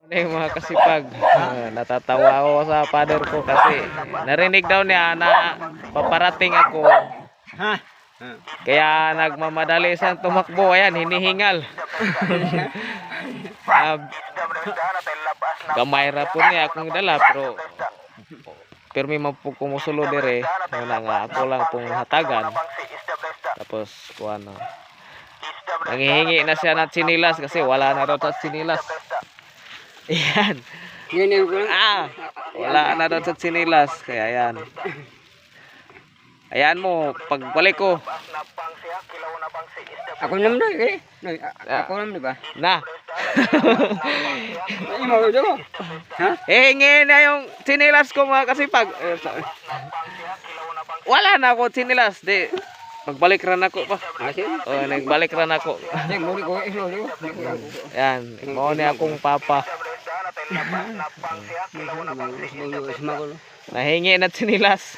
Yung mga kasipag, natatawa ako sa father ko kasi narinig daw niya na paparating ako. Ha? Kaya nagmamadali siyang tumakbo. Ayan, hinihingal. Kamay ra po niya akong dala pero may kumusulo dire. Wala nga ako lang pong hatagan. Tapos kuano. Nangihingi na siya ng sinilas kasi wala na daw sa sinilas. Ayan. Yan yung kulang. Wala na daw sa sinilas. Kaya ayan. Ayan mo, pagbalik ko. Ako naman na eh. Ako naman diba? Na. Ay, mawala mo. Ha? Hingin na yung sinilas ko mga kasipag. Wala na ako sinilas. Di. Magbalik ran ako pa. Nagbalik ran ako. Yan. Mao ni akong papa. Nahingi na sinilas.